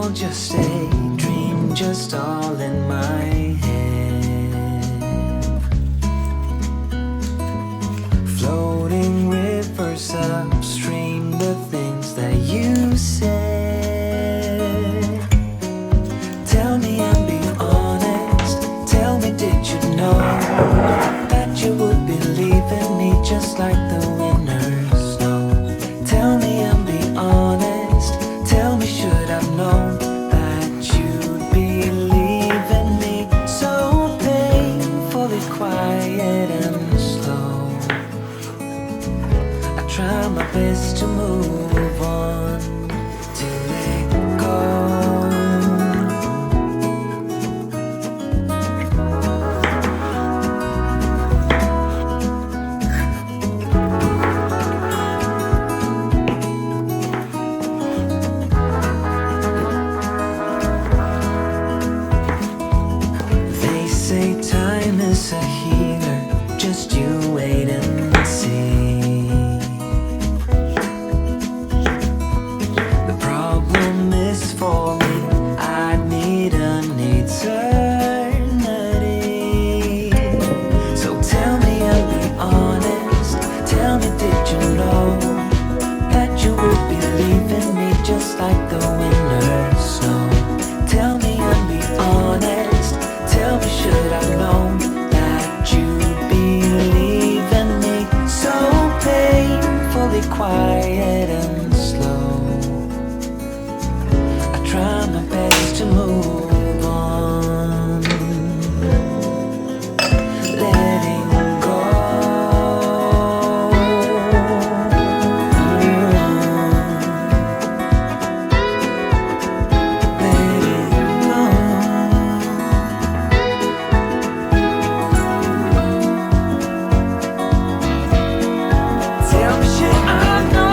all just a dream, just all in my head? Floating rivers upstream, the things that you said. Tell me and be honest, tell me, did you know that you would believe in me just like the winners know? Tell me and be honest, tell me, should I've known that you'd believe in me? So painfully quiet and slow, I try my best to move on, to let go. They say time is a healer, just you wait and see. The problem is for me, I need an eternity. So tell me and be honest, tell me, did you know that you would believe in me just like the winners know? Tell me and be honest, tell me, should I know that you'd believe in me? So painfully quiet and slow, I try my best to move on, letting go. Tell me, should I know?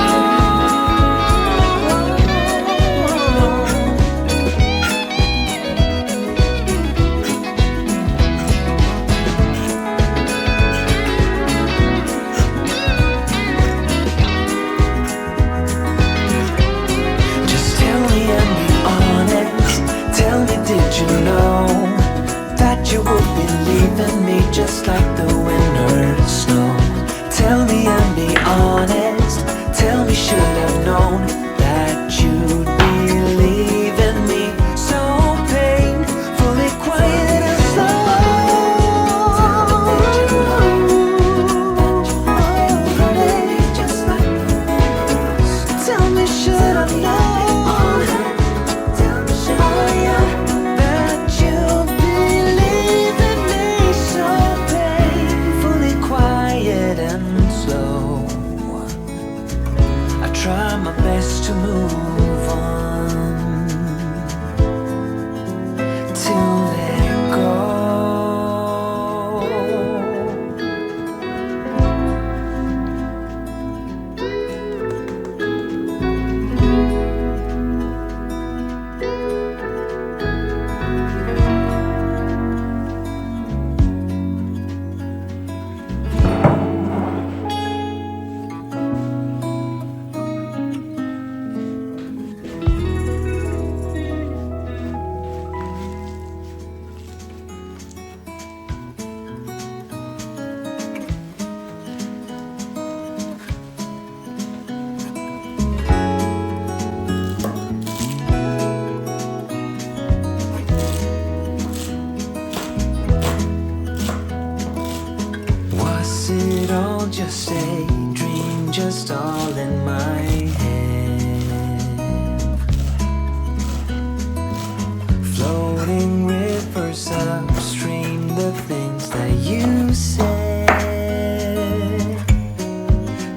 Just tell me and be honest, tell me, did you know that you would believe in me just like the winners know? Tell me and be honest, tell me, should I've known that you'd believe in me? So painfully quiet and slow. Tell me, did you know that you would believe in me just like the winners? Tell me, should I know? Tell me, should I know that you believe in me? So painfully quiet and slow, I try my best to move on, to let go. Was it all just a dream, just all in my head? Floating rivers upstream, the things that you said.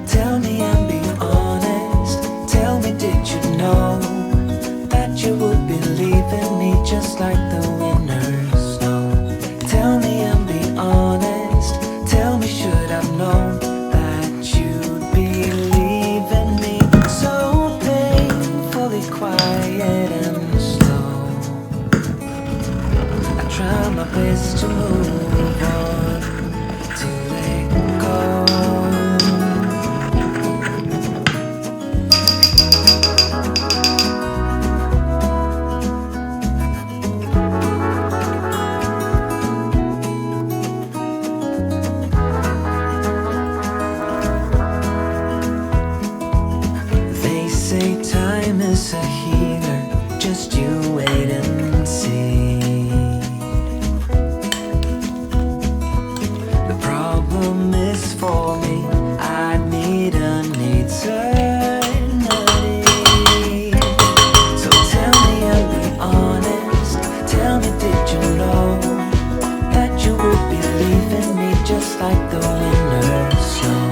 Tell me and be honest, tell me, did you know that you would believe in me just like the winners know? Tell me and be honest, tell me, should I've known that you'd believe in me? So painfully quiet and slow, I try my love's a healer, just you wait and see. The problem is for me, I need an eternity. So tell me and be honest, tell me did you know that you would be leaving me just like the winter snow?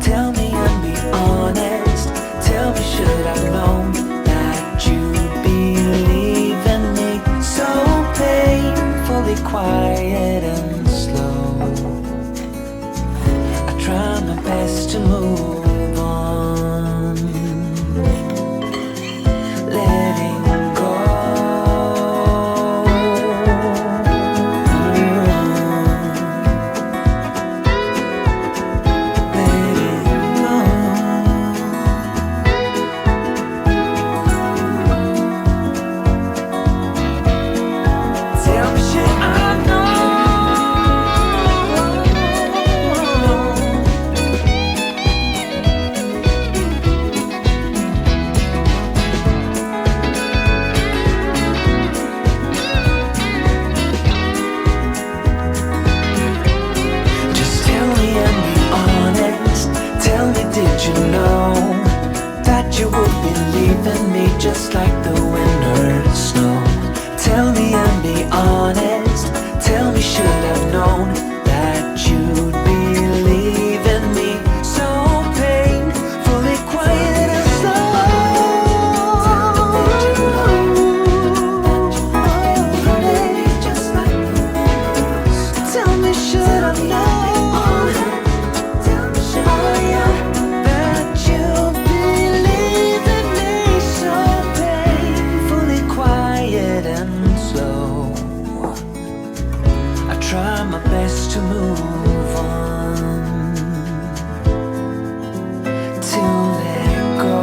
Tell me and be honest, tell me should I known that you'd be leaving me so painfully quiet and slow. I try my best to move on, letting go. Tell me should I know? Just tell me and be honest, tell me did you know that you would be leaving me just like the winter snow? Tell me and be honest, tell me should I've known that you'd be leaving me so painfully quiet and slow. Tell me did you know that you'd be leaving me just like the winter snow? Tell me should I know? Tell me should I know that you'd be leaving me so painfully quiet and slow? I try my best to move on, to let go.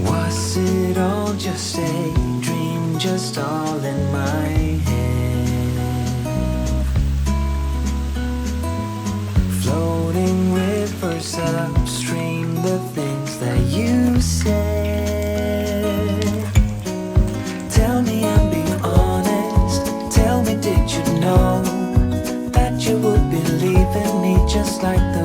Was it all just a dream, just all in my head? Floating rivers upstream, the things that you said. Tell me and be honest, tell me did you know that you would be leaving me just like the